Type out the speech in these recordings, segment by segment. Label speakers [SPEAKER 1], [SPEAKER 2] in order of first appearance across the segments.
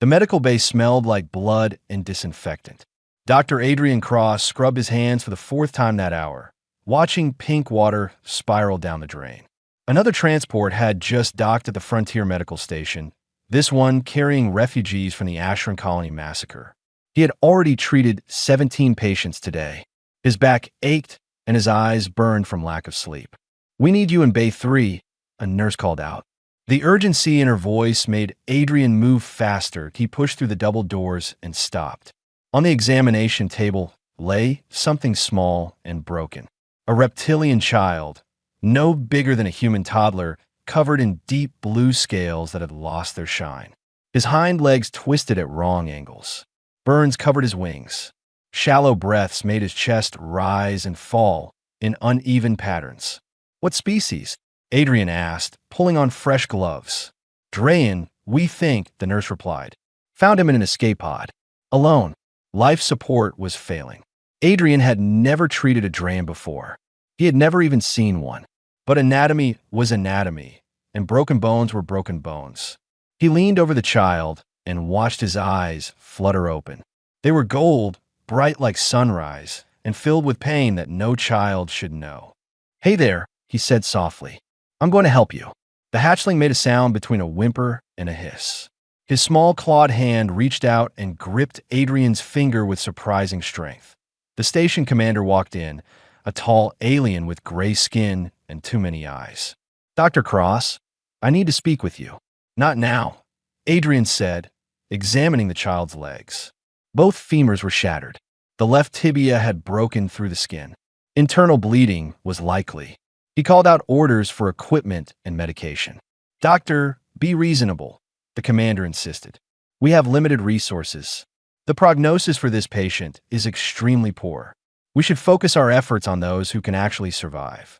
[SPEAKER 1] The medical bay smelled like blood and disinfectant. Dr. Adrian Cross scrubbed his hands for the fourth time that hour, watching pink water spiral down the drain. Another transport had just docked at the Frontier Medical Station, this one carrying refugees from the Ashland Colony massacre. He had already treated 17 patients today. His back ached and his eyes burned from lack of sleep. "We need you in Bay 3, a nurse called out. The urgency in her voice made Adrian move faster. He pushed through the double doors and stopped. On the examination table lay something small and broken. A reptilian child, no bigger than a human toddler, covered in deep blue scales that had lost their shine. His hind legs twisted at wrong angles. Burns covered his wings. Shallow breaths made his chest rise and fall in uneven patterns. "What species?" Adrian asked, pulling on fresh gloves. "Drayan, we think," the nurse replied. "Found him in an escape pod. Alone. Life support was failing." Adrian had never treated a Drayan before. He had never even seen one. But anatomy was anatomy, and broken bones were broken bones. He leaned over the child and watched his eyes flutter open. They were gold, bright like sunrise, and filled with pain that no child should know. "Hey there," he said softly. "I'm going to help you." The hatchling made a sound between a whimper and a hiss. His small clawed hand reached out and gripped Adrian's finger with surprising strength. The station commander walked in, a tall alien with gray skin and too many eyes. "Dr. Cross, I need to speak with you." "Not now," Adrian said, examining the child's legs. Both femurs were shattered. The left tibia had broken through the skin. Internal bleeding was likely. He called out orders for equipment and medication. "Doctor, be reasonable," the commander insisted. "We have limited resources. The prognosis for this patient is extremely poor. We should focus our efforts on those who can actually survive."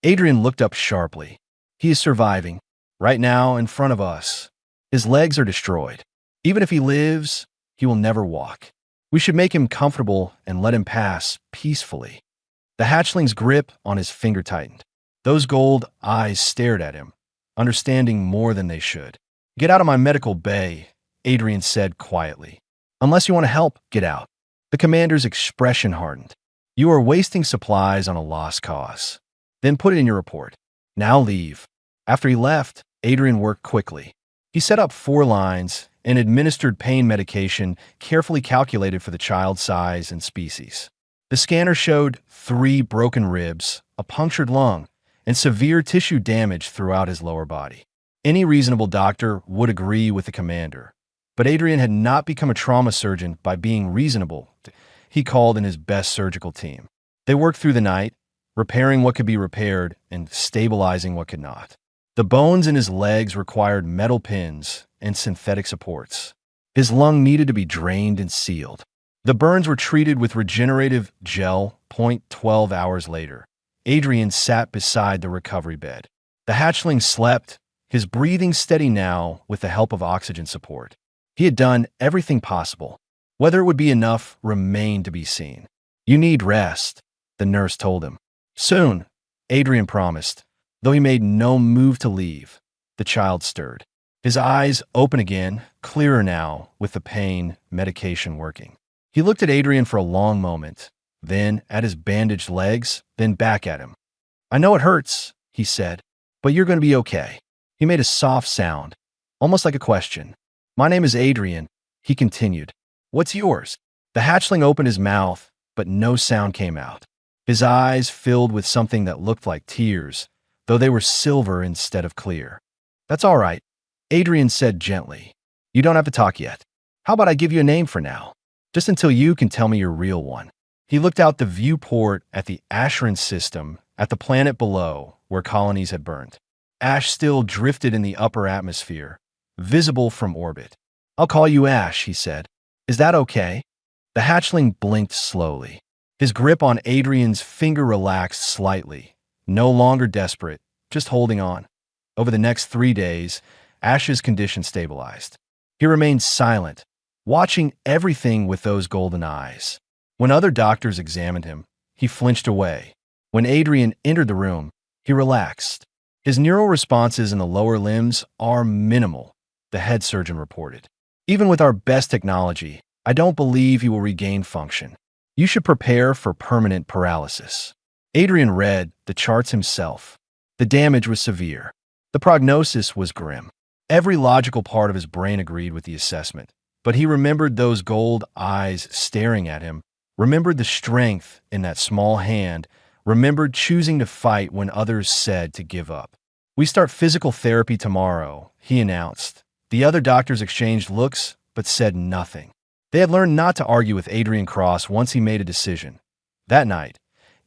[SPEAKER 1] Adrian looked up sharply. "He is surviving, right now in front of us. His legs are destroyed. Even if he lives, he will never walk. We should make him comfortable and let him pass peacefully." The hatchling's grip on his finger tightened. Those gold eyes stared at him, understanding more than they should. "Get out of my medical bay," Adrian said quietly. "Unless you want to help, get out." The commander's expression hardened. "You are wasting supplies on a lost cause. Then put it in your report. Now leave." After he left, Adrian worked quickly. He set up 4 lines and administered pain medication carefully calculated for the child's size and species. The scanner showed 3 broken ribs, a punctured lung, and severe tissue damage throughout his lower body. Any reasonable doctor would agree with the commander. But Adrian had not become a trauma surgeon by being reasonable. He called in his best surgical team. They worked through the night, repairing what could be repaired and stabilizing what could not. The bones in his legs required metal pins and synthetic supports. His lung needed to be drained and sealed. The burns were treated with regenerative gel. 12 hours later, Adrian sat beside the recovery bed. The hatchling slept, his breathing steady now with the help of oxygen support. He had done everything possible. Whether it would be enough remained to be seen. "You need rest," the nurse told him. "Soon," Adrian promised. Though he made no move to leave, the child stirred. His eyes open again, clearer now with the pain medication working. He looked at Adrian for a long moment, then at his bandaged legs, then back at him. "I know it hurts," he said, "but you're going to be okay." He made a soft sound, almost like a question. "My name is Adrian," he continued. "What's yours?" The hatchling opened his mouth, but no sound came out. His eyes filled with something that looked like tears, though they were silver instead of clear. "That's all right," Adrian said gently. "You don't have to talk yet. How about I give you a name for now? Just until you can tell me your real one." He looked out the viewport at the Ashran system, at the planet below where colonies had burned. Ash still drifted in the upper atmosphere, visible from orbit. "I'll call you Ash," he said. "Is that okay?" The hatchling blinked slowly. His grip on Adrian's finger relaxed slightly, no longer desperate, just holding on. Over the next 3 days, Ash's condition stabilized. He remained silent, watching everything with those golden eyes. When other doctors examined him, he flinched away. When Adrian entered the room, he relaxed. His neural responses in the lower limbs are minimal, the head surgeon reported. Even with our best technology, I don't believe you will regain function. You should prepare for permanent paralysis." Adrian read the charts himself. The damage was severe. The prognosis was grim. Every logical part of his brain agreed with the assessment, but he remembered those gold eyes staring at him, remembered the strength in that small hand, remembered choosing to fight when others said to give up. "We start physical therapy tomorrow," he announced. The other doctors exchanged looks, but said nothing. They had learned not to argue with Adrian Cross once he made a decision. That night,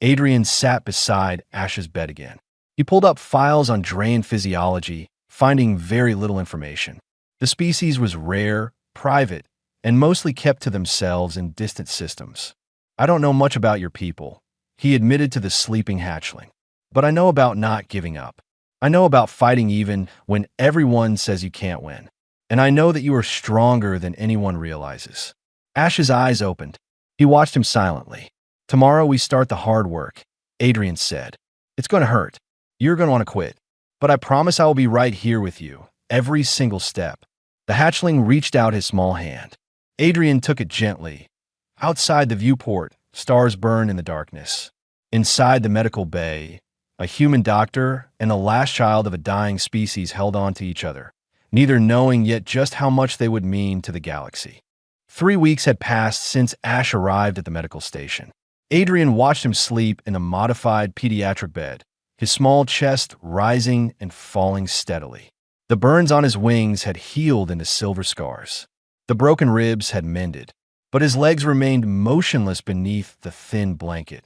[SPEAKER 1] Adrian sat beside Ash's bed again. He pulled up files on drain physiology, finding very little information. The species was rare, private, and mostly kept to themselves in distant systems. "I don't know much about your people," he admitted to the sleeping hatchling. "But I know about not giving up. I know about fighting even when everyone says you can't win. And I know that you are stronger than anyone realizes." Ash's eyes opened. He watched him silently. "Tomorrow we start the hard work," Adrian said. "It's going to hurt. You're going to want to quit. But I promise I will be right here with you, every single step." The hatchling reached out his small hand. Adrian took it gently. Outside the viewport, stars burned in the darkness. Inside the medical bay, a human doctor and the last child of a dying species held on to each other, neither knowing yet just how much they would mean to the galaxy. 3 weeks had passed since Ash arrived at the medical station. Adrian watched him sleep in a modified pediatric bed, his small chest rising and falling steadily. The burns on his wings had healed into silver scars. The broken ribs had mended, but his legs remained motionless beneath the thin blanket.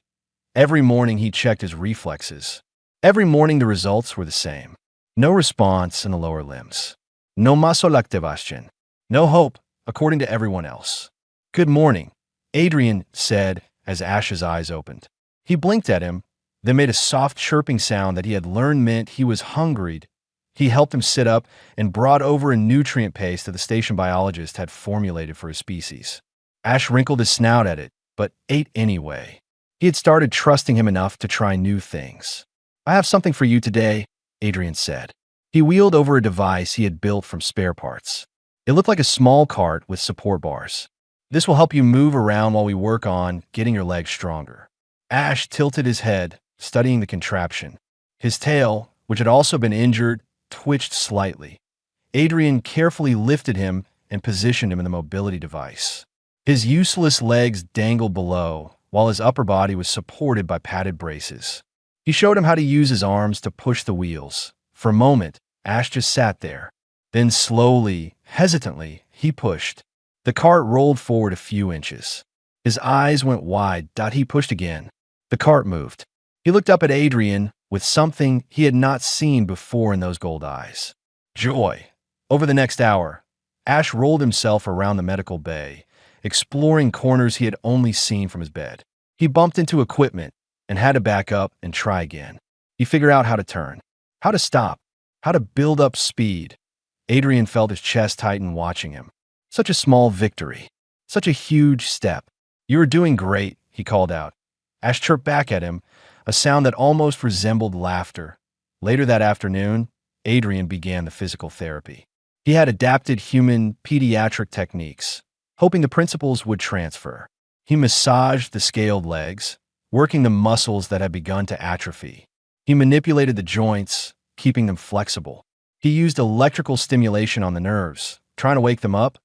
[SPEAKER 1] Every morning he checked his reflexes. Every morning the results were the same. No response in the lower limbs. No muscle activation. No hope, according to everyone else. "Good morning," Adrian said as Ash's eyes opened. He blinked at him, then made a soft chirping sound that he had learned meant he was hungry. He helped him sit up and brought over a nutrient paste that the station biologist had formulated for his species. Ash wrinkled his snout at it, but ate anyway. He had started trusting him enough to try new things. "I have something for you today," Adrian said. He wheeled over a device he had built from spare parts. It looked like a small cart with support bars. "This will help you move around while we work on getting your legs stronger." Ash tilted his head, studying the contraption. His tail, which had also been injured, twitched slightly. Adrian carefully lifted him and positioned him in the mobility device. His useless legs dangled below, while his upper body was supported by padded braces. He showed him how to use his arms to push the wheels. For a moment, Ash just sat there. Then slowly, hesitantly, he pushed. The cart rolled forward a few inches. His eyes went wide. He pushed again. The cart moved. He looked up at Adrian with something he had not seen before in those gold eyes. Joy. Over the next hour, Ash rolled himself around the medical bay, exploring corners he had only seen from his bed. He bumped into equipment and had to back up and try again. He figured out how to turn, how to stop, how to build up speed. Adrian felt his chest tighten watching him. Such a small victory. Such a huge step. "You are doing great," he called out. Ash chirped back at him, a sound that almost resembled laughter. Later that afternoon, Adrian began the physical therapy. He had adapted human pediatric techniques, hoping the principles would transfer. He massaged the scaled legs, working the muscles that had begun to atrophy. He manipulated the joints, keeping them flexible. He used electrical stimulation on the nerves, trying to wake them up.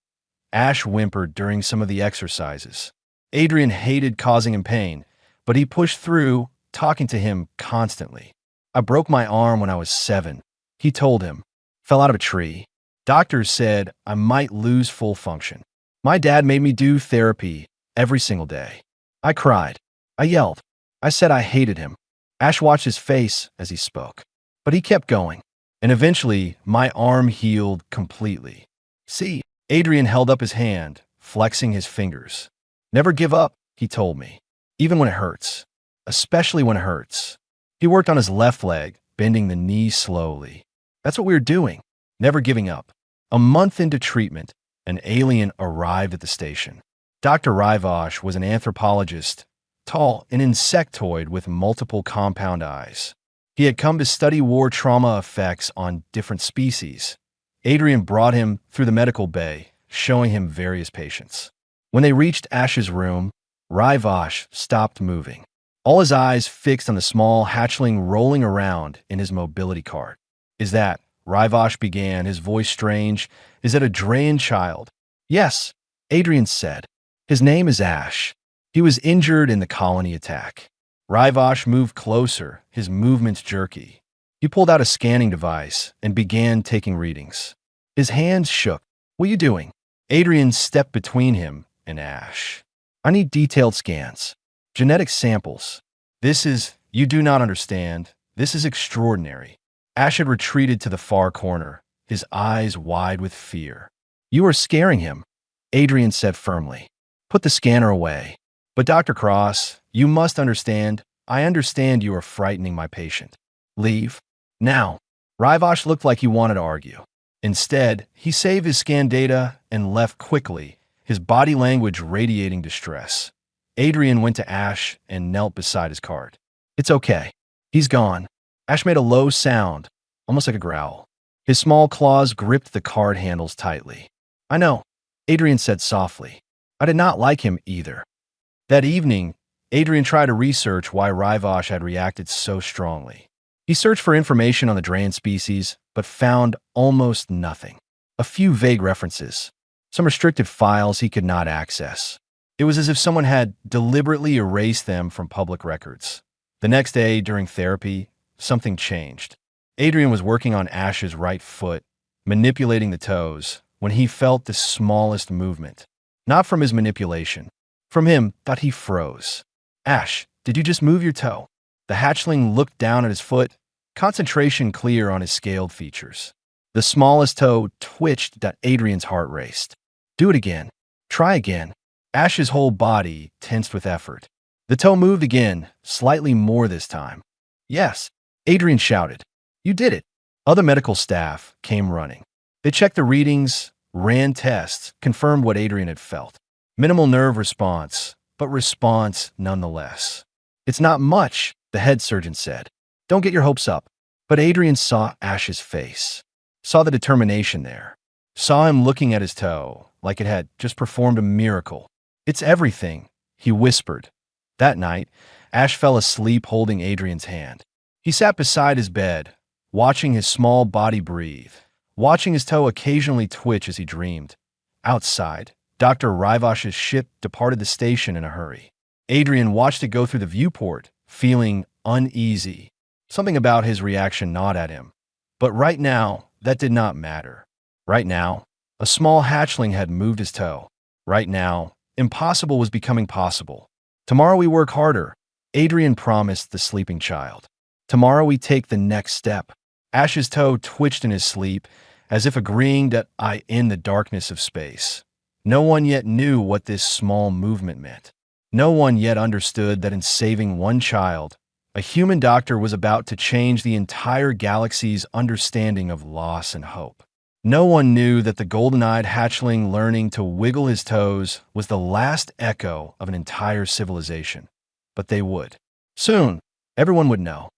[SPEAKER 1] Ash whimpered during some of the exercises. Adrian hated causing him pain, but he pushed through, talking to him constantly. "I broke my arm when I was 7, he told him. "Fell out of a tree. Doctors said I might lose full function. My dad made me do therapy every single day. I cried. I yelled. I said I hated him." Ash watched his face as he spoke. But he kept going. "And eventually, my arm healed completely. See?" Adrian held up his hand, flexing his fingers. "Never give up," he told me. "Even when it hurts. Especially when it hurts." He worked on his left leg, bending the knee slowly. That's what we were doing. Never giving up. A month into treatment, an alien arrived at the station. Dr. Rivosh was an anthropologist, tall, an insectoid with multiple compound eyes. He had come to study war trauma effects on different species. Adrian brought him through the medical bay, showing him various patients. When they reached Ash's room, Raivash stopped moving, all his eyes fixed on the small hatchling rolling around in his mobility cart. "Is that," Raivash began, his voice strange, "is that a Drayan child?" "Yes," Adrian said. "His name is Ash. He was injured in the colony attack." Raivash moved closer, his movements jerky. He pulled out a scanning device and began taking readings. His hands shook. "What are you doing?" Adrian stepped between him and Ash. "I need detailed scans. Genetic samples. You do not understand. This is extraordinary." Ash had retreated to the far corner, his eyes wide with fear. "You are scaring him," Adrian said firmly. "Put the scanner away." "But Dr. Cross, you must understand. I understand you are frightening my patient. Leave. Now." Raivash looked like he wanted to argue. Instead, he saved his scan data and left quickly, his body language radiating distress. Adrian went to Ash and knelt beside his cart. "It's okay. He's gone." Ash made a low sound, almost like a growl. His small claws gripped the cart handles tightly. "I know," Adrian said softly. "I did not like him either." That evening, Adrian tried to research why Raivash had reacted so strongly. He searched for information on the Drayan species, but found almost nothing. A few vague references, some restricted files he could not access. It was as if someone had deliberately erased them from public records. The next day, during therapy, something changed. Adrian was working on Ash's right foot, manipulating the toes, when he felt the smallest movement. Not from his manipulation. From him, thought he froze. "Ash, did you just move your toe?" The hatchling looked down at his foot, concentration clear on his scaled features. The smallest toe twitched that Adrian's heart raced. "Do it again. Try again." Ash's whole body tensed with effort. The toe moved again, slightly more this time. "Yes," Adrian shouted. "You did it." Other medical staff came running. They checked the readings, ran tests, confirmed what Adrian had felt. Minimal nerve response, but response nonetheless. "It's not much," the head surgeon said. "Don't get your hopes up." But Adrian saw Ash's face, saw the determination there, saw him looking at his toe like it had just performed a miracle. "It's everything," he whispered. That night, Ash fell asleep holding Adrian's hand. He sat beside his bed, watching his small body breathe, watching his toe occasionally twitch as he dreamed. Outside, Dr. Raivash's ship departed the station in a hurry. Adrian watched it go through the viewport, feeling uneasy. Something about his reaction gnawed at him. But right now, that did not matter. Right now, a small hatchling had moved his toe. Right now, impossible was becoming possible. "Tomorrow we work harder," Adrian promised the sleeping child. "Tomorrow we take the next step." Ash's toe twitched in his sleep, as if agreeing that I in the darkness of space. No one yet knew what this small movement meant. No one yet understood that in saving one child, a human doctor was about to change the entire galaxy's understanding of loss and hope. No one knew that the golden-eyed hatchling learning to wiggle his toes was the last echo of an entire civilization. But they would. Soon, everyone would know.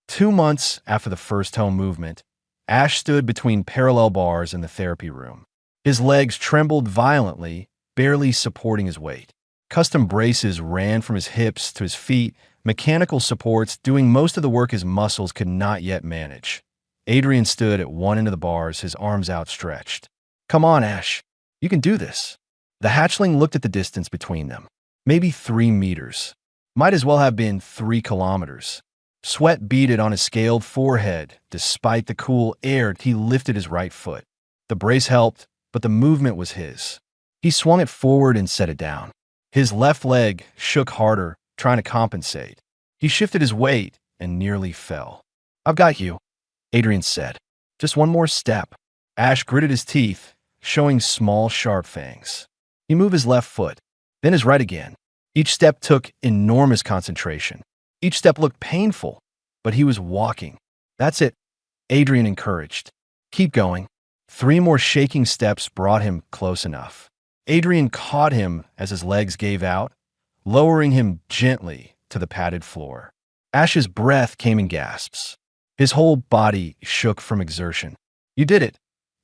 [SPEAKER 1] 2 months after the first toe movement, Ash stood between parallel bars in the therapy room. His legs trembled violently, barely supporting his weight. Custom braces ran from his hips to his feet, mechanical supports doing most of the work his muscles could not yet manage. Adrian stood at one end of the bars, his arms outstretched. "Come on, Ash. You can do this." The hatchling looked at the distance between them. Maybe 3 meters. Might as well have been 3 kilometers. Sweat beaded on his scaled forehead. Despite the cool air, he lifted his right foot. The brace helped, but the movement was his. He swung it forward and set it down. His left leg shook harder, trying to compensate. He shifted his weight and nearly fell. "I've got you," Adrian said. "Just one more step." Ash gritted his teeth, showing small, sharp fangs. He moved his left foot, then his right again. Each step took enormous concentration. Each step looked painful, but he was walking. "That's it," Adrian encouraged. "Keep going." 3 more shaking steps brought him close enough. Adrian caught him as his legs gave out, lowering him gently to the padded floor. Ash's breath came in gasps. His whole body shook from exertion. "You did it,"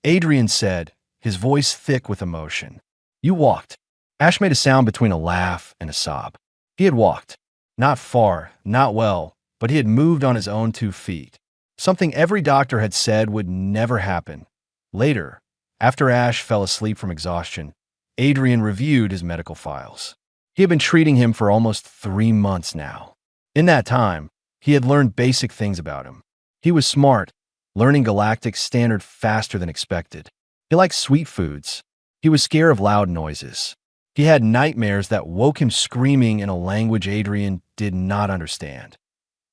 [SPEAKER 1] Adrian said, his voice thick with emotion. You walked. Ash made a sound between a laugh and a sob. He had walked. Not far, not well, but he had moved on his own 2 feet. Something every doctor had said would never happen. Later, after Ash fell asleep from exhaustion, Adrian reviewed his medical files. He had been treating him for almost 3 months now. In that time, he had learned basic things about him. He was smart, learning galactic standard faster than expected. He liked sweet foods. He was scared of loud noises. He had nightmares that woke him screaming in a language Adrian did not understand.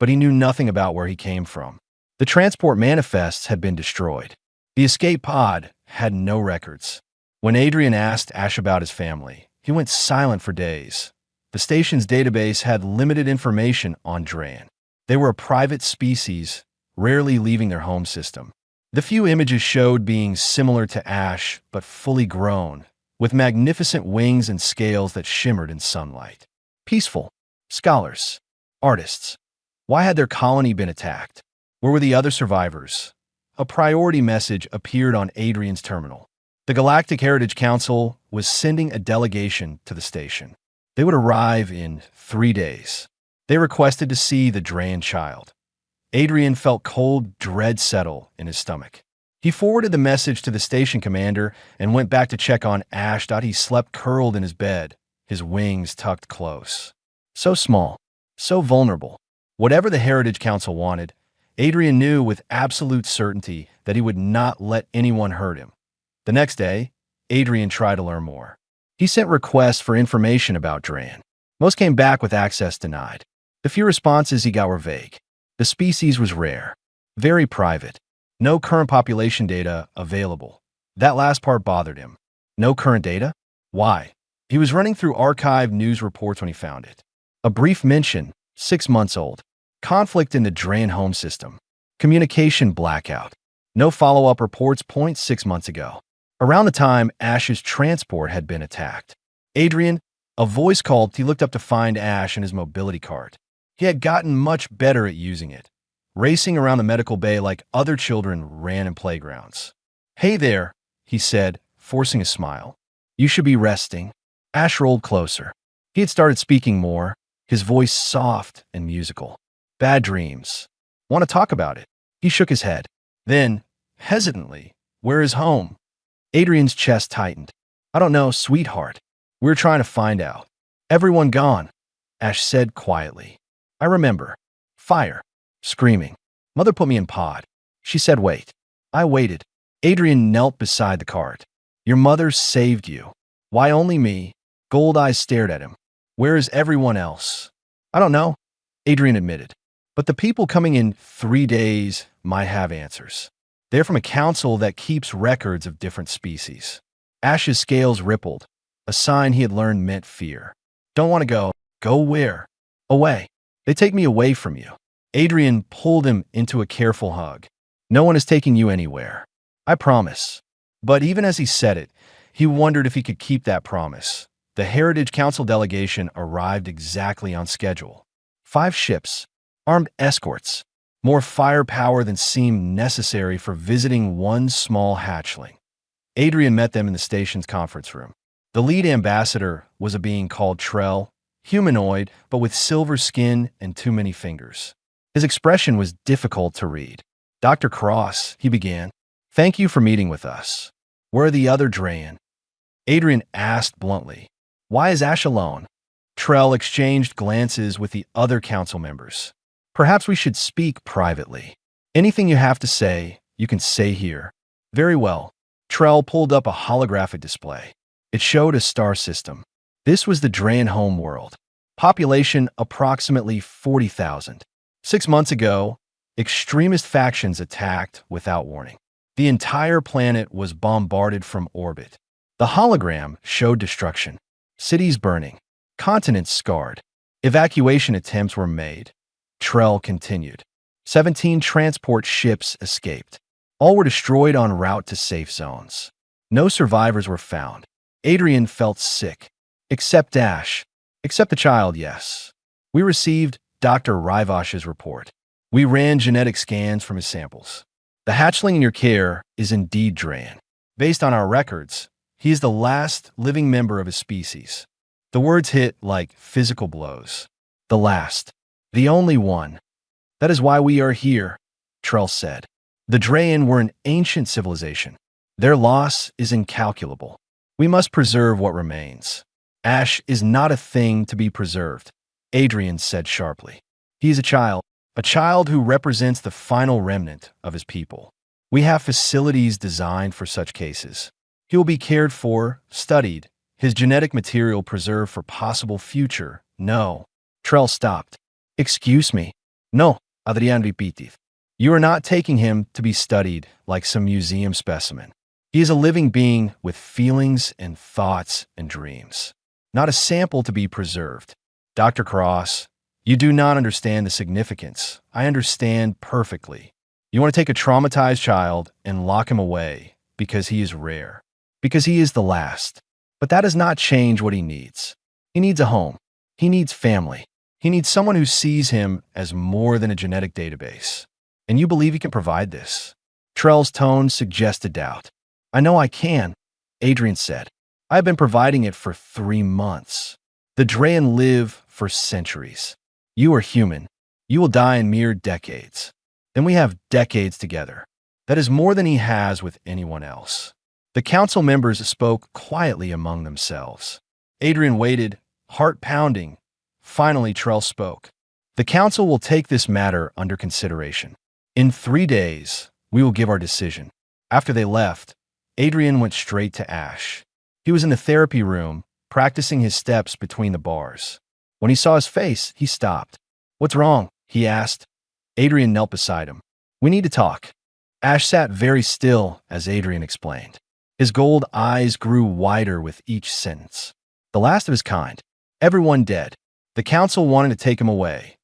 [SPEAKER 1] But he knew nothing about where he came from. The transport manifests had been destroyed. The escape pod had no records. When Adrian asked Ash about his family, he went silent for days. The station's database had limited information on Dran. They were a private species, rarely leaving their home system. The few images showed beings similar to Ash, but fully grown, with magnificent wings and scales that shimmered in sunlight. Peaceful. Scholars. Artists. Why had their colony been attacked? Where were the other survivors? A priority message appeared on Adrian's terminal. The Galactic Heritage Council was sending a delegation to the station. They would arrive in 3 days. They requested to see the Dran child. Adrian felt cold dread settle in his stomach. He forwarded the message to the station commander and went back to check on Ash. He slept curled in his bed, his wings tucked close. So small, so vulnerable. Whatever the Heritage Council wanted, Adrian knew with absolute certainty that he would not let anyone hurt him. The next day, Adrian tried to learn more. He sent requests for information about Dran. Most came back with access denied. The few responses he got were vague. The species was rare, very private. No current population data available. That last part bothered him. No current data? Why? He was running through archived news reports when he found it. A brief mention, 6 months old. Conflict in the Dran home system. Communication blackout. No follow-up reports. 6 months ago. Around the time Ash's transport had been attacked. Adrian, a voice called. He looked up to find Ash in his mobility cart. He had gotten much better at using it, racing around the medical bay like other children ran in playgrounds. Hey there, he said, forcing a smile. You should be resting. Ash rolled closer. He had started speaking more, his voice soft and musical. Bad dreams. Want to talk about it? He shook his head. Then, hesitantly, where is home? Adrian's chest tightened. I don't know, sweetheart. We're trying to find out. Everyone gone, Ash said quietly. I remember. Fire. Screaming. Mother put me in pod. She said wait. I waited. Adrian knelt beside the cart. Your mother saved you. Why only me? Gold eyes stared at him. Where is everyone else? I don't know, Adrian admitted. But the people coming in 3 days might have answers. They're from a council that keeps records of different species. Ash's scales rippled. A sign he had learned meant fear. Don't want to go. Go where? Away. They take me away from you. Adrian pulled him into a careful hug. No one is taking you anywhere. I promise. But even as he said it, he wondered if he could keep that promise. The Heritage Council delegation arrived exactly on schedule. 5 ships, armed escorts, more firepower than seemed necessary for visiting one small hatchling. Adrian met them in the station's conference room. The lead ambassador was a being called Trell, humanoid, but with silver skin and too many fingers. His expression was difficult to read. Dr. Cross, he began, thank you for meeting with us. Where are the other Dran? Adrian asked bluntly. Why is Ash alone? Trell exchanged glances with the other council members. Perhaps we should speak privately. Anything you have to say, you can say here. Very well. Trell pulled up a holographic display. It showed a star system. This was the Dran home world. Population approximately 40,000. 6 months ago, extremist factions attacked without warning. The entire planet was bombarded from orbit. The hologram showed destruction. Cities burning. Continents scarred. Evacuation attempts were made. Trell continued. 17 transport ships escaped. All were destroyed en route to safe zones. No survivors were found. Adrian felt sick. Except Ash. Except the child, yes. We received Dr. Rivash's report. We ran genetic scans from his samples. The hatchling in your care is indeed Dran. Based on our records, he is the last living member of his species. The words hit like physical blows. The last. The only one. That is why we are here, Trell said. The Draen were an ancient civilization. Their loss is incalculable. We must preserve what remains. Ash is not a thing to be preserved, Adrian said sharply. He is a child who represents the final remnant of his people. We have facilities designed for such cases. He will be cared for, studied, his genetic material preserved for possible future. No. Trell stopped. Excuse me. No, Adrian repeated. You are not taking him to be studied like some museum specimen. He is a living being with feelings and thoughts and dreams. Not a sample to be preserved. Dr. Cross, you do not understand the significance. I understand perfectly. You want to take a traumatized child and lock him away because he is rare, because he is the last. But that does not change what he needs. He needs a home. He needs family. He needs someone who sees him as more than a genetic database. And you believe he can provide this? Trell's tone suggested doubt. I know I can, Adrian said. I have been providing it for 3 months. The Draen live for centuries. You are human. You will die in mere decades. Then we have decades together. That is more than he has with anyone else. The council members spoke quietly among themselves. Adrian waited, heart pounding. Finally, Trell spoke. The council will take this matter under consideration. In 3 days, we will give our decision. After they left, Adrian went straight to Ash. He was in the therapy room, practicing his steps between the bars. When he saw his face, he stopped. What's wrong? He asked. Adrian knelt beside him. We need to talk. Ash sat very still as Adrian explained. His gold eyes grew wider with each sentence. The last of his kind. Everyone dead. The council wanted to take him away.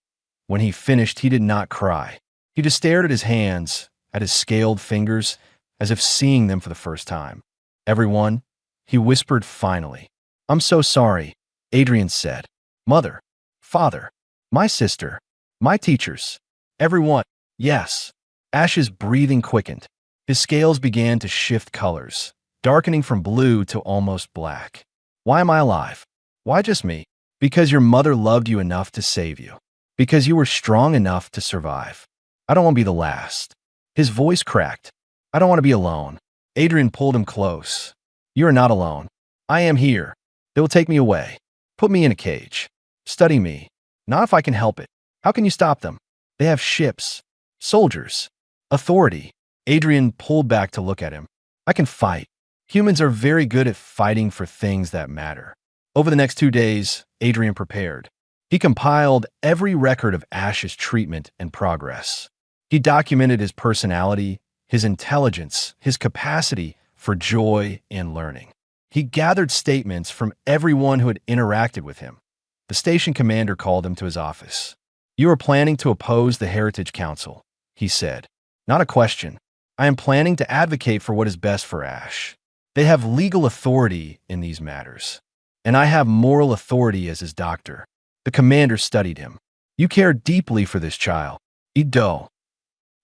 [SPEAKER 1] When he finished, he did not cry. He just stared at his hands, at his scaled fingers, as if seeing them for the first time. Everyone, he whispered finally. I'm so sorry, Adrian said. Mother, father, my sister, my teachers, everyone. Yes. Ash's breathing quickened. His scales began to shift colors, darkening from blue to almost black. Why am I alive? Why just me? Because your mother loved you enough to save you. Because you were strong enough to survive. I don't want to be the last. His voice cracked. I don't want to be alone. Adrian pulled him close. You are not alone. I am here. They will take me away. Put me in a cage. Study me. Not if I can help it. How can you stop them? They have ships, soldiers, authority. Adrian pulled back to look at him. I can fight. Humans are very good at fighting for things that matter. Over the next 2 days, Adrian prepared. He compiled every record of Ash's treatment and progress. He documented his personality, his intelligence, his capacity for joy and learning. He gathered statements from everyone who had interacted with him. The station commander called him to his office. You are planning to oppose the Heritage Council, he said. Not a question. I am planning to advocate for what is best for Ash. They have legal authority in these matters. And I have moral authority as his doctor. The commander studied him. You care deeply for this child. Ido.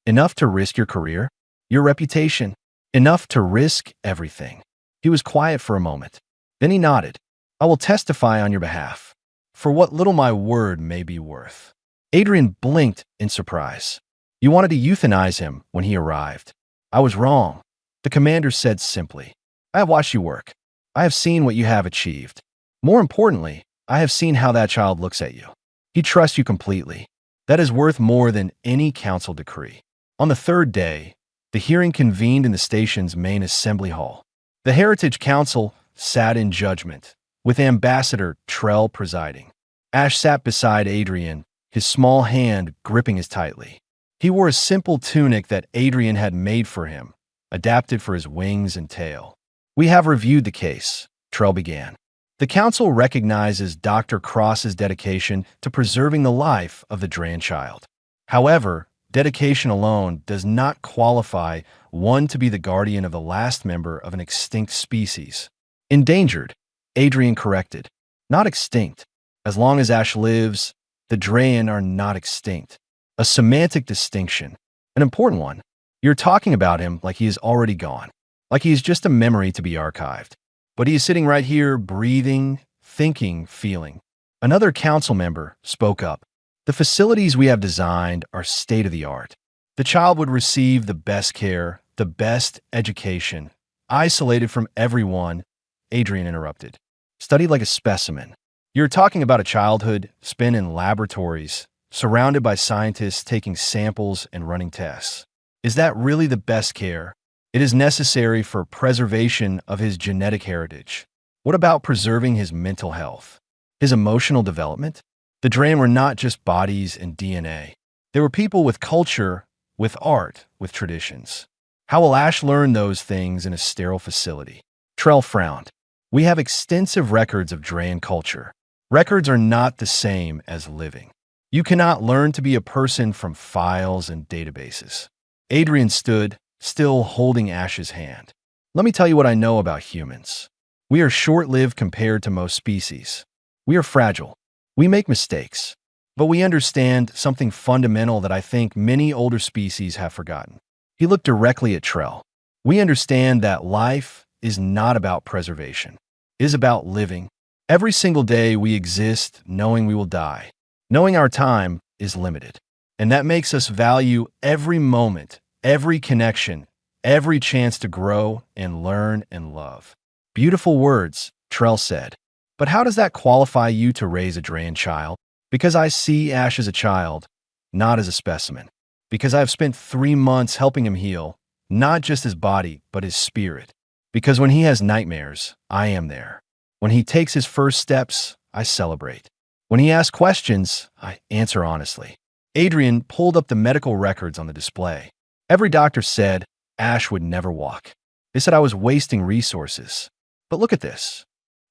[SPEAKER 1] Enough to risk your career? Your reputation? Enough to risk everything. He was quiet for a moment. Then he nodded. I will testify on your behalf. For what little my word may be worth. Adrian blinked in surprise. You wanted to euthanize him when he arrived. I was wrong. The commander said simply. I have watched you work. I have seen what you have achieved. More importantly, I have seen how that child looks at you. He trusts you completely. That is worth more than any council decree. On the 3rd day, the hearing convened in the station's main assembly hall. The Heritage Council sat in judgment, with Ambassador Trell presiding. Ash sat beside Adrian, his small hand gripping his tightly. He wore a simple tunic that Adrian had made for him, adapted for his wings and tail. We have reviewed the case, Trell began. The council recognizes Dr. Cross's dedication to preserving the life of the Draen child. However, dedication alone does not qualify one to be the guardian of the last member of an extinct species. Endangered, Adrian corrected. Not extinct. As long as Ash lives, the Draen are not extinct. A semantic distinction. An important one. You're talking about him like he is already gone. like he is just a memory to be archived. But he is sitting right here, breathing, thinking, feeling. Another council member spoke up. The facilities we have designed are state-of-the-art. The child would receive the best care, the best education, isolated from everyone. Adrian interrupted. Studied like a specimen. You're talking about a childhood spent in laboratories, surrounded by scientists taking samples and running tests. Is that really the best care? It is necessary for preservation of his genetic heritage. What about preserving his mental health? His emotional development? The Draen were not just bodies and DNA. They were people with culture, with art, with traditions. How will Ash learn those things in a sterile facility? Trell frowned. We have extensive records of Draen culture. Records are not the same as living. You cannot learn to be a person from files and databases. Adrian stood, still holding Ash's hand. Let me tell you what I know about humans. We are short-lived compared to most species. We are fragile. We make mistakes. But we understand something fundamental that I think many older species have forgotten. He looked directly at Trell. We understand that life is not about preservation. It is about living. Every single day we exist knowing we will die. Knowing our time is limited. And that makes us value every moment, every connection, every chance to grow and learn and love. Beautiful words, Trell said. But how does that qualify you to raise a Draen child? Because I see Ash as a child, not as a specimen. Because I have spent 3 months helping him heal, not just his body, but his spirit. Because when he has nightmares, I am there. When he takes his first steps, I celebrate. When he asks questions, I answer honestly. Adrian pulled up the medical records on the display. Every doctor said Ash would never walk. They said I was wasting resources. But look at this.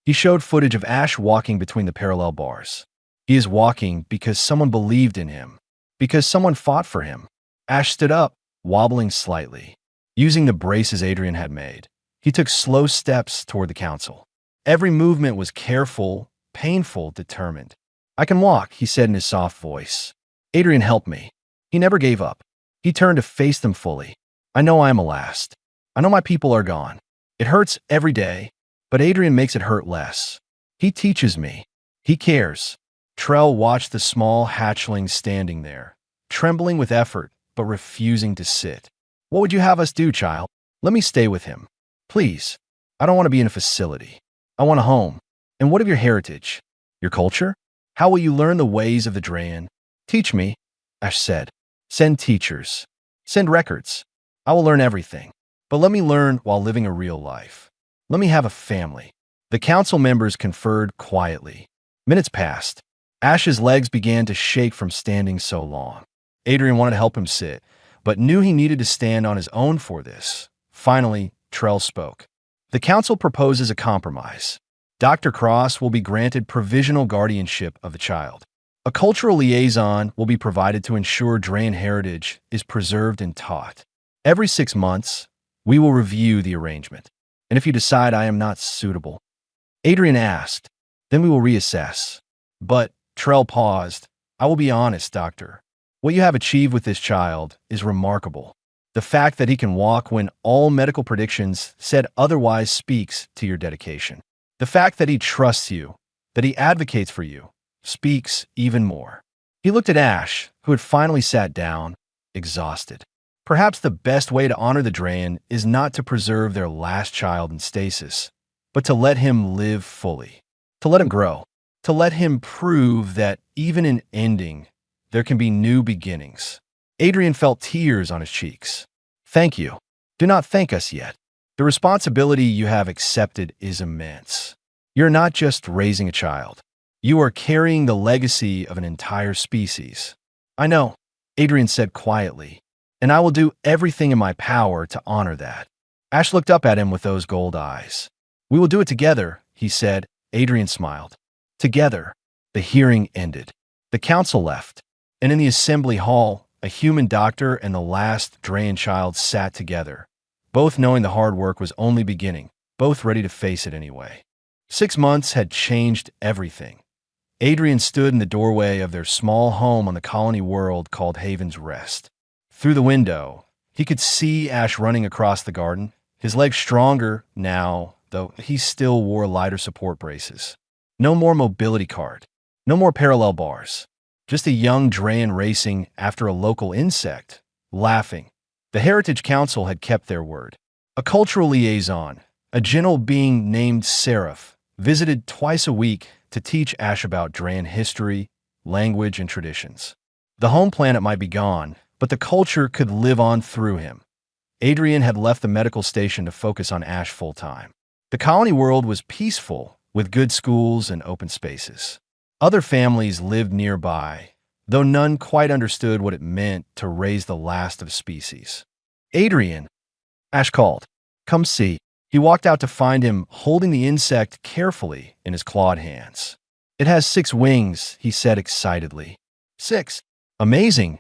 [SPEAKER 1] He showed footage of Ash walking between the parallel bars. He is walking because someone believed in him, because someone fought for him. Ash stood up, wobbling slightly. Using the braces Adrian had made, he took slow steps toward the council. Every movement was careful, painful, determined. I can walk, he said in his soft voice. Adrian helped me. He never gave up. He turned to face them fully. I know I am a last. I know my people are gone. It hurts every day, but Adrian makes it hurt less. He teaches me. He cares. Trell watched the small hatchling standing there, trembling with effort, but refusing to sit. What would you have us do, child? Let me stay with him. Please. I don't want to be in a facility. I want a home. And what of your heritage? Your culture? How will you learn the ways of the Draen? Teach me, Ash said. Send teachers. Send records. I will learn everything. But let me learn while living a real life. Let me have a family. The council members conferred quietly. Minutes passed. Ash's legs began to shake from standing so long. Adrian wanted to help him sit, but knew he needed to stand on his own for this. Finally, Trell spoke. The council proposes a compromise. Dr. Cross will be granted provisional guardianship of the child. A cultural liaison will be provided to ensure Draen heritage is preserved and taught. Every 6 months, we will review the arrangement. And if you decide I am not suitable, Adrian asked, then we will reassess. But, Trell paused, I will be honest, doctor. What you have achieved with this child is remarkable. The fact that he can walk when all medical predictions said otherwise speaks to your dedication. The fact that he trusts you, that he advocates for you, speaks even more. He looked at Ash, who had finally sat down, exhausted. Perhaps the best way to honor the Draen is not to preserve their last child in stasis, but to let him live fully, to let him grow, to let him prove that even in ending, there can be new beginnings. Adrian felt tears on his cheeks. Thank you. Do not thank us yet. The responsibility you have accepted is immense. You're not just raising a child. You are carrying the legacy of an entire species. I know, Adrian said quietly, and I will do everything in my power to honor that. Ash looked up at him with those gold eyes. We will do it together, he said. Adrian smiled. Together. The hearing ended. The council left, and in the assembly hall, a human doctor and the last Draen child sat together, both knowing the hard work was only beginning, both ready to face it anyway. 6 months had changed everything. Adrian stood in the doorway of their small home on the colony world called Haven's Rest. Through the window, he could see Ash running across the garden, His legs stronger now, though he still wore lighter support braces. No more mobility cart. No more parallel bars. Just a young Drayan racing after a local insect, laughing. The Heritage Council had kept their word. A cultural liaison, a gentle being named Seraph, visited twice a week to teach Ash about Drayan history, language, and traditions. The home planet might be gone, but the culture could live on through him. Adrian had left the medical station to focus on Ash full-time. The colony world was peaceful, with good schools and open spaces. Other families lived nearby, though none quite understood what it meant to raise the last of species. "Adrian," Ash called. "Come see." He walked out to find him holding the insect carefully in his clawed hands. "It has 6 wings," he said excitedly. 6. "Amazing,"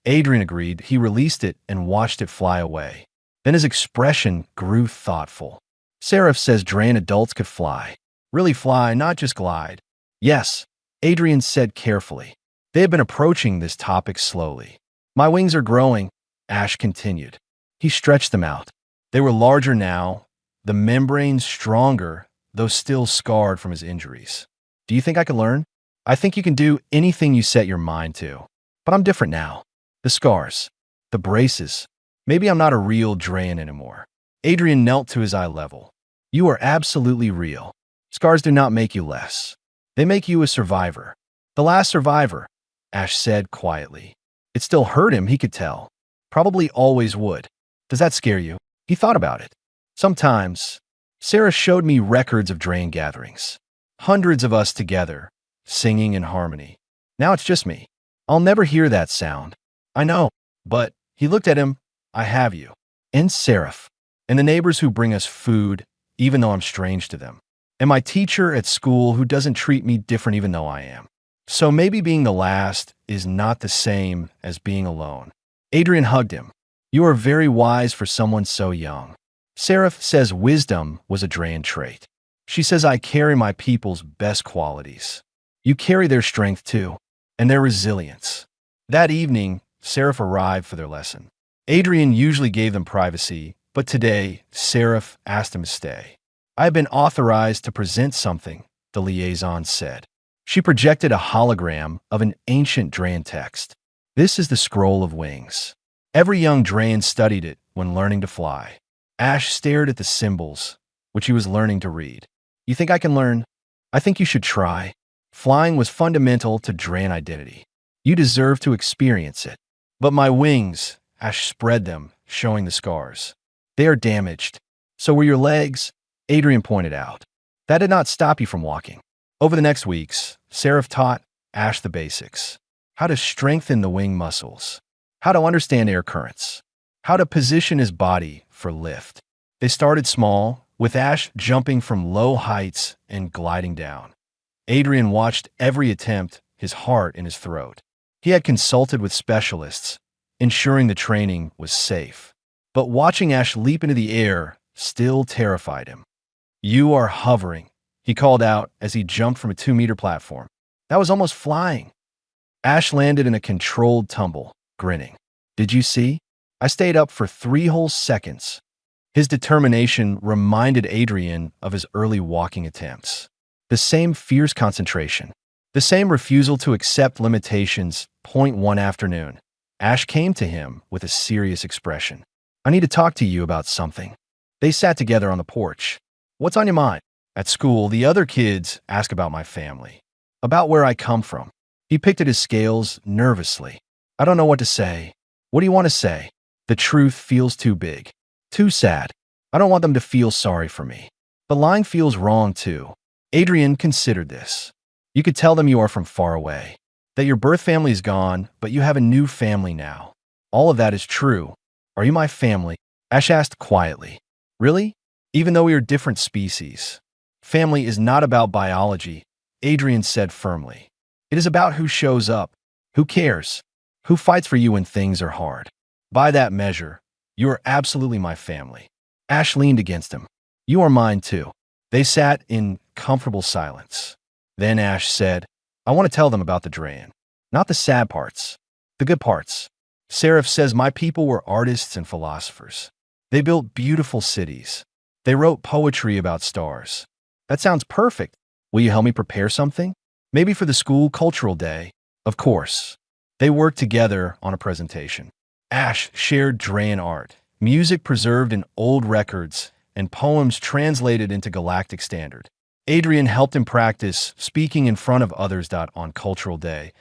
[SPEAKER 1] Adrian agreed. He released it and watched it fly away. Then his expression grew thoughtful. "Seraph says Drayan adults could fly. Really fly, not just glide." "Yes," Adrian said carefully. They had been approaching this topic slowly. "My wings are growing," Ash continued. He stretched them out. They were larger now, the membranes stronger, though still scarred from his injuries. "Do you think I could learn?" "I think you can do anything you set your mind to. But I'm different now. The scars, the braces. Maybe I'm not a real Drayan anymore." Adrian knelt to his eye level. "You are absolutely real. Scars do not make you less. They make you a survivor. The last survivor," Ash said quietly. It still hurt him, he could tell. Probably always would. "Does that scare you?" He thought about it. "Sometimes." Sarah showed me records of Drayan gatherings. Hundreds of us together, singing in harmony. Now it's just me. I'll never hear that sound. "I know, but," he looked at him, "I have you. And Seraph. And the neighbors who bring us food, even though I'm strange to them. And my teacher at school who doesn't treat me different even though I am. So maybe being the last is not the same as being alone." Adrian hugged him. "You are very wise for someone so young." Seraph says wisdom was a Drayan trait. She says I carry my people's best qualities. You carry their strength too, and their resilience. That evening, Seraph arrived for their lesson. Adrian usually gave them privacy, but today, Seraph asked him to stay. "I have been authorized to present something," the liaison said. She projected a hologram of an ancient Drayan text. "This is the Scroll of Wings." Every young Drayan studied it when learning to fly. Ash stared at the symbols, which he was learning to read. "You think I can learn?" "I think you should try. Flying was fundamental to Drayan identity. You deserve to experience it." "But my wings," Ash spread them, showing the scars. "They are damaged." "So were your legs," Adrian pointed out. "That did not stop you from walking." Over the next weeks, Seraph taught Ash the basics. How to strengthen the wing muscles. How to understand air currents. How to position his body for lift. They started small, with Ash jumping from low heights and gliding down. Adrian watched every attempt, his heart in his throat. He had consulted with specialists, ensuring the training was safe. But watching Ash leap into the air still terrified him. "You are hovering," he called out as he jumped from a 2-meter platform. That was almost flying. Ash landed in a controlled tumble, grinning. "Did you see? I stayed up for 3 whole seconds." His determination reminded Adrian of his early walking attempts. The same fierce concentration. The same refusal to accept limitations. One afternoon, Ash came to him with a serious expression. "I need to talk to you about something." They sat together on the porch. "What's on your mind?" "At school, the other kids ask about my family. About where I come from." He picked at his scales nervously. "I don't know what to say." "What do you want to say?" "The truth feels too big. Too sad. I don't want them to feel sorry for me. But lying feels wrong too." Adrian considered this. "You could tell them you are from far away. That your birth family is gone, but you have a new family now. All of that is true. Are you my family?" Ash asked quietly. "Really? Even though we are different species?" "Family is not about biology," Adrian said firmly. "It is about who shows up, who cares, who fights for you when things are hard. By that measure, you are absolutely my family." Ash leaned against him. "You are mine too." They sat in comfortable silence. Then Ash said, "I want to tell them about the Drayan. Not the sad parts, the good parts. Seraph says my people were artists and philosophers. They built beautiful cities. They wrote poetry about stars. That sounds perfect. Will you help me prepare something? Maybe for the school cultural day? Of course. They worked together on a presentation. Ash shared Drayan art, music preserved in old records, and poems translated into galactic standard. Adrian helped him practice speaking in front of others. On cultural day,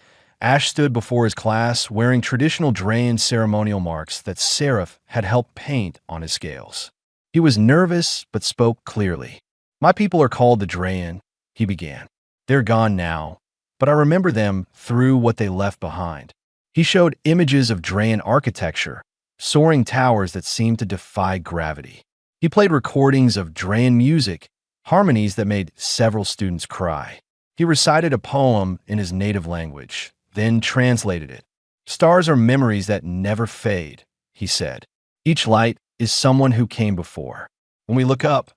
[SPEAKER 1] Ash stood before his class wearing traditional Drayan ceremonial marks that Seraph had helped paint on his scales. He was nervous but spoke clearly. My people are called the Drayan, he began. They're gone now, but I remember them through what they left behind. He showed images of Drayan architecture, soaring towers that seemed to defy gravity. He played recordings of Drayan music, harmonies that made several students cry. He recited a poem in his native language, then translated it. Stars are memories that never fade, he said. Each light is someone who came before. When we look up,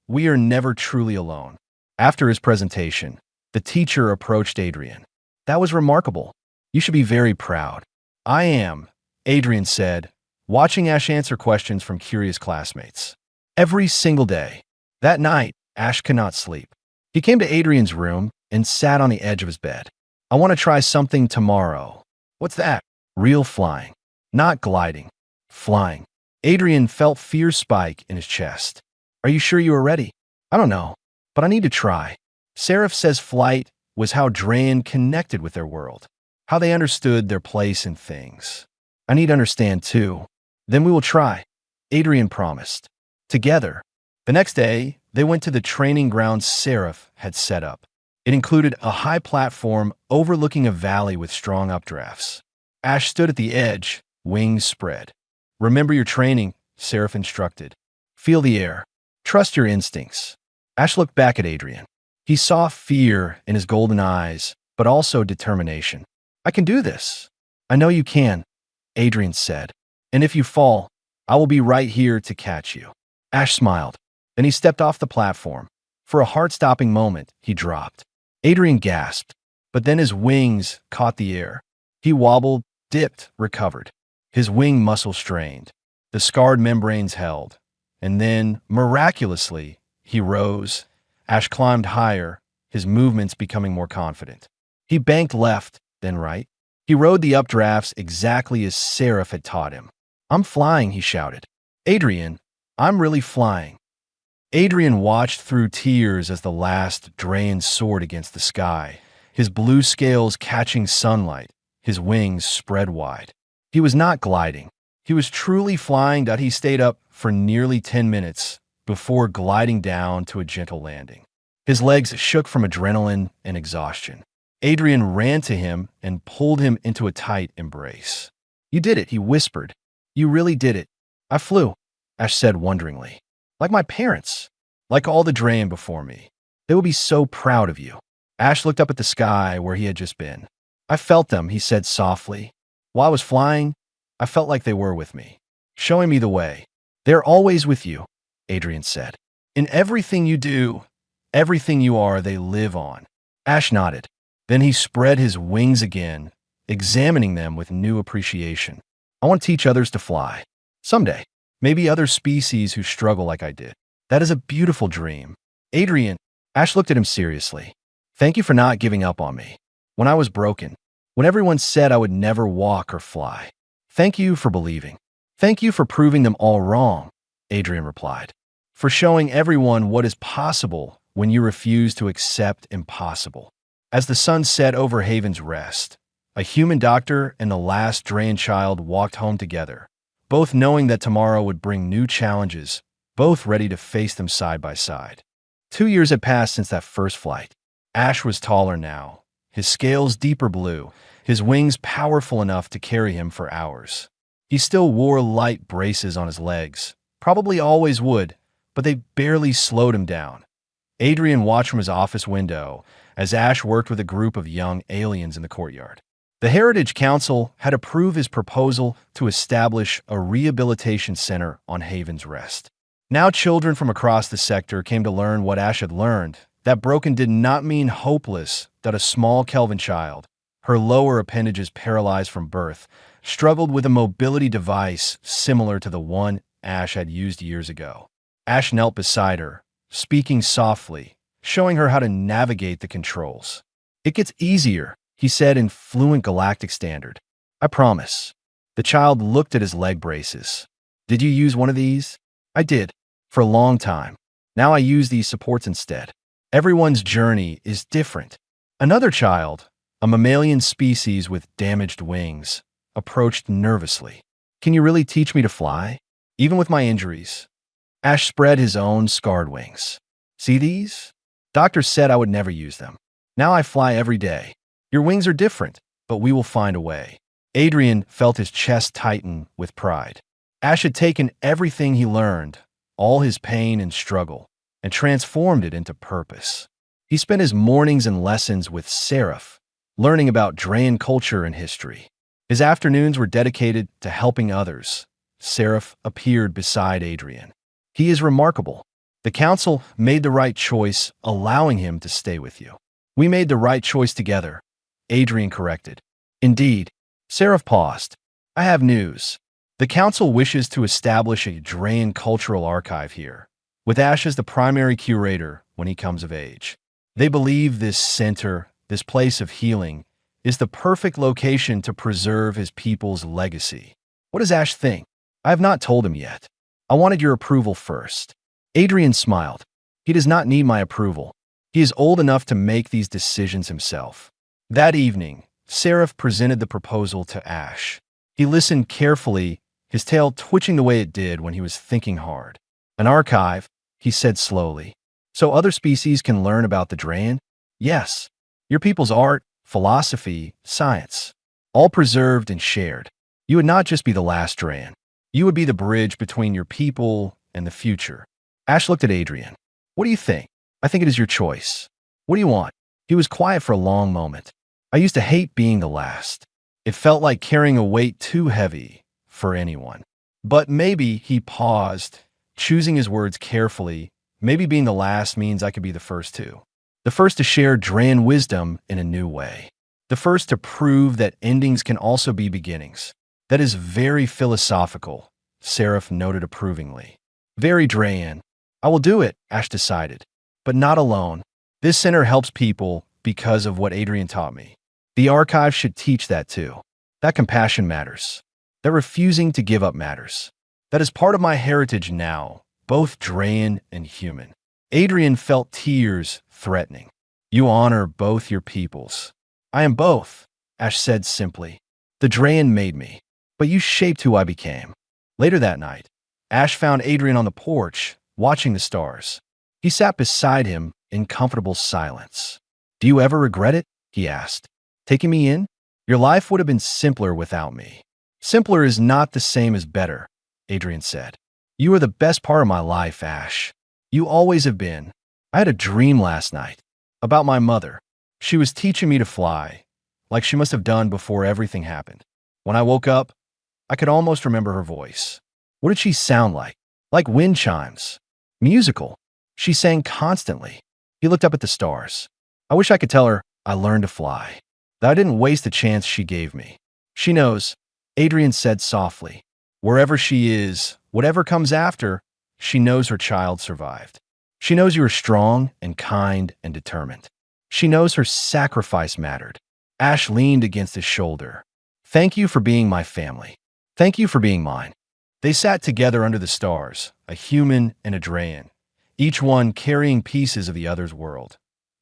[SPEAKER 1] we are never truly alone. After his presentation, the teacher approached Adrian. That was remarkable. You should be very proud. I am, Adrian said, watching Ash answer questions from curious classmates. Every single day. That night, Ash could not sleep. He came to Adrian's room and sat on the edge of his bed. I want to try something tomorrow. What's that? Real flying. Not gliding. Flying. Adrian felt fear spike in his chest. Are you sure you are ready? I don't know, but I need to try. Seraph says flight was how Drayan connected with their world, how they understood their place in things. I need to understand too. Then we will try, Adrian promised. Together. The next day, they went to the training grounds Seraph had set up. It included a high platform overlooking a valley with strong updrafts. Ash stood at the edge, wings spread. Remember your training, Seraph instructed. Feel the air. Trust your instincts. Ash looked back at Adrian. He saw fear in his golden eyes, but also determination. I can do this. I know you can, Adrian said. And if you fall, I will be right here to catch you. Ash smiled. Then he stepped off the platform. For a heart-stopping moment, he dropped. Adrian gasped, but then his wings caught the air. He wobbled, dipped, recovered. His wing muscles strained. The scarred membranes held. And then, miraculously, he rose. Ash climbed higher, his movements becoming more confident. He banked left, then right. He rode the updrafts exactly as Seraph had taught him. I'm flying, he shouted. Adrian, I'm really flying. Adrian watched through tears as the last Drayan soared against the sky, his blue scales catching sunlight, his wings spread wide. He was not gliding. He was truly flying. He stayed up for nearly 10 minutes before gliding down to a gentle landing. His legs shook from adrenaline and exhaustion. Adrian ran to him and pulled him into a tight embrace. You did it, he whispered. You really did it. I flew, Ash said wonderingly. Like my parents. Like all the Drayan before me. They will be so proud of you. Ash looked up at the sky where he had just been. I felt them, he said softly. While I was flying, I felt like they were with me, showing me the way. They're always with you, Adrian said. In everything you do, everything you are, they live on. Ash nodded. Then he spread his wings again, examining them with new appreciation. I want to teach others to fly. Someday. Maybe other species who struggle like I did. That is a beautiful dream. Adrian, Ash looked at him seriously. Thank you for not giving up on me. When I was broken. When everyone said I would never walk or fly. Thank you for believing. Thank you for proving them all wrong, Adrian replied. For showing everyone what is possible when you refuse to accept impossible. As the sun set over Haven's Rest, a human doctor and the last Drayan child walked home together, both knowing that tomorrow would bring new challenges, both ready to face them side by side. 2 years had passed since that first flight. Ash was taller now, his scales deeper blue, his wings powerful enough to carry him for hours. He still wore light braces on his legs, probably always would, but they barely slowed him down. Adrian watched from his office window as Ash worked with a group of young aliens in the courtyard. The Heritage Council had approved his proposal to establish a rehabilitation center on Haven's Rest. Now children from across the sector came to learn what Ash had learned, that broken did not mean hopeless, that a small Kelvin child, her lower appendages paralyzed from birth, struggled with a mobility device similar to the one Ash had used years ago. Ash knelt beside her, speaking softly, showing her how to navigate the controls. "It gets easier," he said in fluent galactic standard. "I promise." The child looked at his leg braces. "Did you use one of these?" "I did, for a long time. Now I use these supports instead." Everyone's journey is different. Another child, a mammalian species with damaged wings, approached nervously. "Can you really teach me to fly? Even with my injuries?" Ash spread his own scarred wings. "See these? Doctors said I would never use them. Now I fly every day. Your wings are different, but we will find a way." Adrian felt his chest tighten with pride. Ash had taken everything he learned, all his pain and struggle, and transformed it into purpose. He spent his mornings and lessons with Seraph, learning about Drayan culture and history. His afternoons were dedicated to helping others. Seraph appeared beside Adrian. "He is remarkable. The council made the right choice, allowing him to stay with you." "We made the right choice together," Adrian corrected. "Indeed." Seraph paused. "I have news. The council wishes to establish a Drayan cultural archive here, with Ash as the primary curator when he comes of age. They believe this center, this place of healing, is the perfect location to preserve his people's legacy." "What does Ash think?" "I have not told him yet. I wanted your approval first." Adrian smiled. "He does not need my approval. He is old enough to make these decisions himself." That evening, Seraph presented the proposal to Ash. He listened carefully, his tail twitching the way it did when he was thinking hard. "An archive," he said slowly. "So other species can learn about the Drayan?" "Yes. Your people's art, philosophy, science, all preserved and shared. You would not just be the last Drayan. You would be the bridge between your people and the future." Ash looked at Adrian. "What do you think?" "I think it is your choice." "What do you want?" He was quiet for a long moment. "I used to hate being the last. It felt like carrying a weight too heavy for anyone. But maybe," he paused, choosing his words carefully, "maybe being the last means I could be the first too. The first to share Drayan wisdom in a new way. The first to prove that endings can also be beginnings." "That is very philosophical," Seraph noted approvingly. "Very Drayan." "I will do it," Ash decided. "But not alone. This center helps people because of what Adrian taught me. The archive should teach that too. That compassion matters. That refusing to give up matters. That is part of my heritage now, both Drayan and human." Adrian felt tears threatening. "You honor both your peoples." "I am both," Ash said simply. "The Drayan made me, but you shaped who I became." Later that night, Ash found Adrian on the porch, watching the stars. He sat beside him in comfortable silence. "Do you ever regret it?" he asked. "Taking me in? Your life would have been simpler without me." "Simpler is not the same as better," Adrian said. "You are the best part of my life, Ash. You always have been." "I had a dream last night about my mother. She was teaching me to fly, like she must have done before everything happened. When I woke up, I could almost remember her voice." "What did she sound like?" "Like wind chimes. Musical. She sang constantly." He looked up at the stars. "I wish I could tell her I learned to fly, that I didn't waste the chance she gave me." "She knows," Adrian said softly. "Wherever she is, whatever comes after, she knows her child survived. She knows you are strong and kind and determined. She knows her sacrifice mattered." Ash leaned against his shoulder. "Thank you for being my family. Thank you for being mine." They sat together under the stars, a human and a Drayan, each one carrying pieces of the other's world.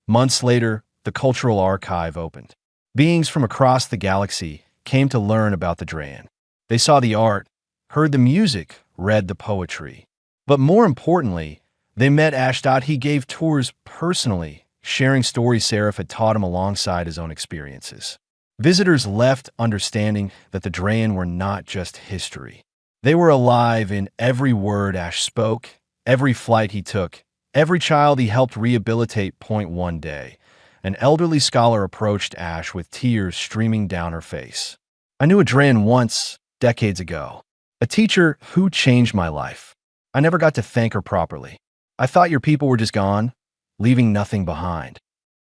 [SPEAKER 1] Months later, the cultural archive opened. Beings from across the galaxy came to learn about the Drayan. They saw the art, heard the music, read the poetry. But more importantly, they met Ashdod. He gave tours personally, sharing stories Seraph had taught him alongside his own experiences. Visitors left understanding that the Drayan were not just history. They were alive in every word Ash spoke, every flight he took, every child he helped rehabilitate. One day, an elderly scholar approached Ash with tears streaming down her face. "I knew a Drayan once, decades ago. A teacher who changed my life. I never got to thank her properly. I thought your people were just gone, leaving nothing behind."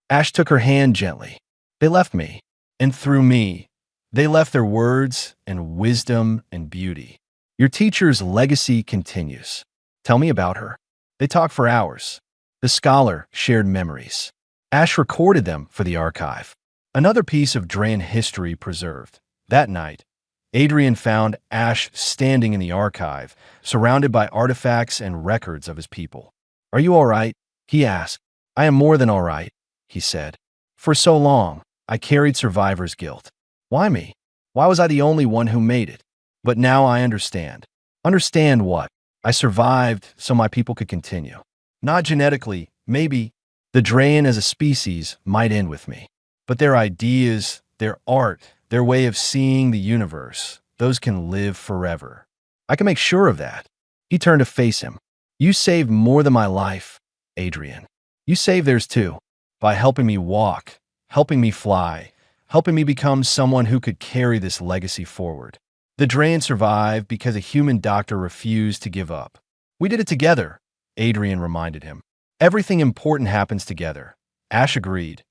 [SPEAKER 1] Ash took her hand gently. "They left me, and through me, they left their words and wisdom and beauty. Your teacher's legacy continues. Tell me about her. They talked for hours. The scholar shared memories. Ash recorded them for the archive. Another piece of Drayan history preserved. That night, Adrian found Ash standing in the archive, surrounded by artifacts and records of his people. "Are you all right?" he asked. "I am more than all right," he said. "For so long, I carried survivor's guilt. Why me? Why was I the only one who made it? But now I understand." "Understand what?" "I survived so my people could continue. Not genetically, maybe. The Drayan as a species might end with me. But their ideas, their art, their way of seeing the universe, those can live forever. I can make sure of that." He turned to face him. "You saved more than my life, Adrian. You saved theirs too, by helping me walk, helping me fly, helping me become someone who could carry this legacy forward. The Drayan survived because a human doctor refused to give up. We did it together," Adrian reminded him. "Everything important happens together." Ash agreed.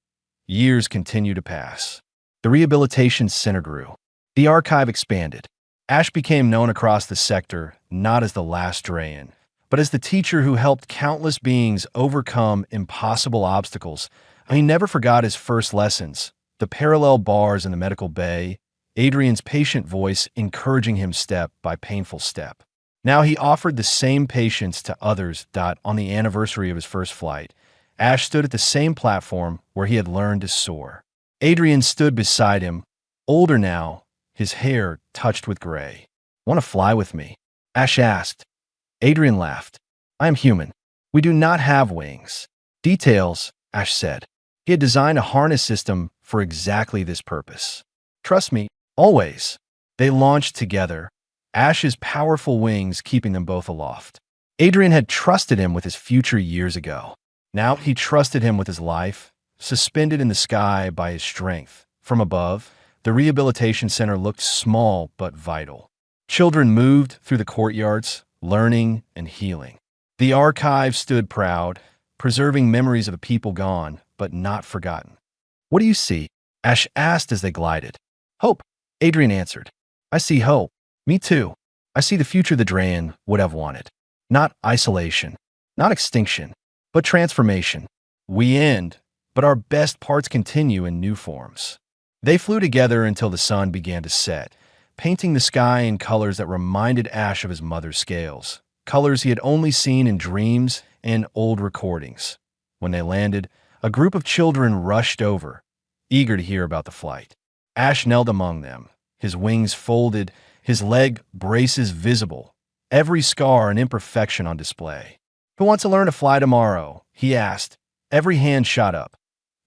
[SPEAKER 1] Years continued to pass. The rehabilitation center grew. The archive expanded. Ash became known across the sector not as the last Drayan, but as the teacher who helped countless beings overcome impossible obstacles. He never forgot his first lessons, the parallel bars in the medical bay, Adrian's patient voice encouraging him step by painful step. Now he offered the same patience to others. On the anniversary of his first flight, Ash stood at the same platform where he had learned to soar. Adrian stood beside him, older now, his hair touched with gray. "Want to fly with me?" Ash asked. Adrian laughed. "I am human. We do not have wings." "Details," Ash said. He had designed a harness system for exactly this purpose. "Trust me, always." They launched together, Ash's powerful wings keeping them both aloft. Adrian had trusted him with his future years ago. Now he trusted him with his life, suspended in the sky by his strength. From above, the rehabilitation center looked small but vital. Children moved through the courtyards, learning and healing. The archive stood proud, preserving memories of the people gone, but not forgotten. "What do you see?" Ash asked as they glided. "Hope," Adrian answered. "I see hope." "Me too. I see the future the Drayan would have wanted. Not isolation, not extinction, but transformation. We end, but our best parts continue in new forms." They flew together until the sun began to set, painting the sky in colors that reminded Ash of his mother's scales, colors he had only seen in dreams and old recordings. When they landed, a group of children rushed over, eager to hear about the flight. Ash knelt among them, his wings folded, his leg braces visible, every scar and imperfection on display. "Who wants to learn to fly tomorrow?" he asked. Every hand shot up.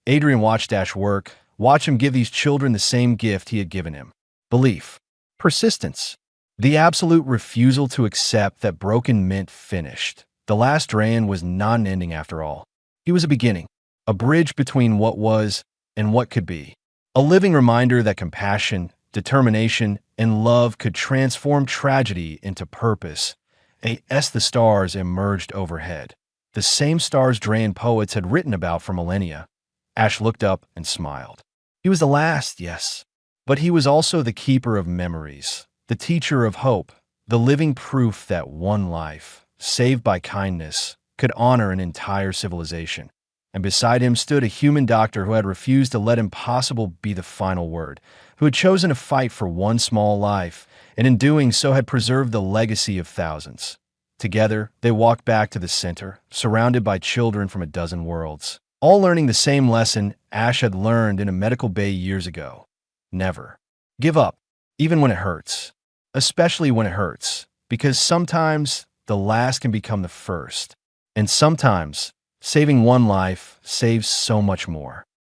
[SPEAKER 1] Adrian watched Ash work, watched him give these children the same gift he had given him. Belief. Persistence. The absolute refusal to accept that broken meant finished. The last Drayan was not an ending after all. He was a beginning, a bridge between what was and what could be. A living reminder that compassion, determination, and love could transform tragedy into purpose. As the stars emerged overhead, the same stars Drayan poets had written about for millennia. Ash looked up and smiled. He was the last, yes, but he was also the keeper of memories, the teacher of hope, the living proof that one life, saved by kindness, could honor an entire civilization. And beside him stood a human doctor who had refused to let impossible be the final word, who had chosen to fight for one small life, and in doing so had preserved the legacy of thousands. Together, they walked back to the center, surrounded by children from a dozen worlds, all learning the same lesson Ash had learned in a medical bay years ago. Never. Give up, even when it hurts. Especially when it hurts, because sometimes the last can become the first. And sometimes, saving one life saves so much more.